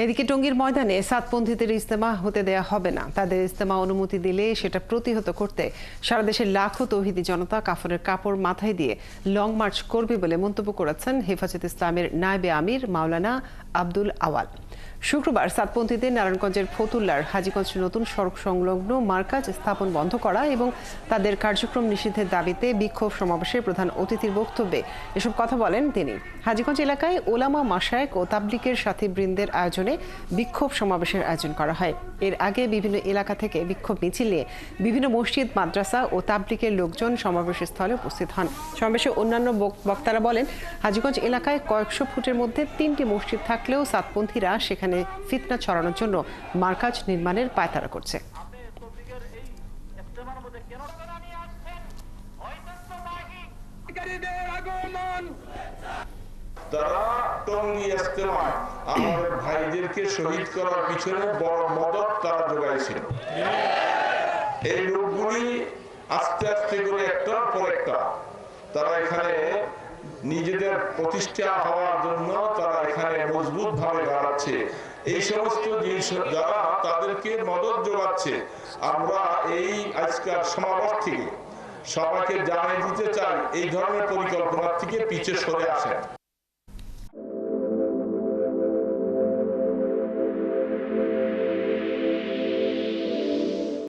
এদিকে টঙ্গীর ময়দানে সাতপন্থীদের ইজতেমা হতে দেয়া হবে না। তাদের ইজতেমা অনুমতি দিলে সেটা প্রতিহত করতে সারা দেশের লাখো তৌহিদি জনতা কাফনের কাপড় মাথায় দিয়ে লং মার্চ করবে বলে মন্তব্য করেছেন হেফাজতে ইসলামের নায়েবে আমির মাওলানা আব্দুল আওয়াল। শুক্রবার সাতপন্থীদের নারায়ণগঞ্জের ফতুল্লার হাজীগঞ্জ নতুন সড়ক সংলগ্ন মার্কাজ স্থাপন বন্ধ করা এবং তাদের কার্যক্রম নিষিদ্ধের দাবিতে বিক্ষোভ সমাবেশের প্রধান অতিথির বক্তব্যে এসব কথা বলেন তিনি। হাজীগঞ্জ এলাকায় ওলামা মাশায়েখ ও তাবলিগের সাথী বৃন্দের আয়োজনে বিক্ষোভ সমাবেশের আয়োজন করা হয়। এর আগে বিভিন্ন এলাকা থেকে বিক্ষোভ মিছিল নিয়ে বিভিন্ন মসজিদ, মাদ্রাসা ও তাবলিগের লোকজন সমাবেশ স্থলে উপস্থিত হন। সমাবেশে অন্যান্য বক্তারা বলেন, হাজীগঞ্জ এলাকায় কয়েকশো ফুটের মধ্যে 3টি মসজিদ থাকলেও সাতপন্থীরা সেখানে ফিতনা ছড়ানোর জন্য মার্কাজ নির্মাণের পায়তারা করছে। তারা টঙ্গী ইজতেমায় আমাদের ভাইদেরকে শহীদ করার পিছনে বড় মদত তারা যোগাইছিল। এই লোকগুলি আস্তে আস্তে করে একটার পর একটা তারা এখানে নিজেদের প্রতিষ্ঠা হওয়ার জন্য তারা এখানে মজবুত ভাবে দাঁড়াচ্ছে। এই সমস্ত জিনিস যারা তাদেরকে মদত যোগাচ্ছে, আমরা এই আজকের সমাবেশ থেকে সবাইকে জানিয়ে দিতে চাই, এই ধরনের পরিকল্পনা থেকে পিছে সরে আসেন।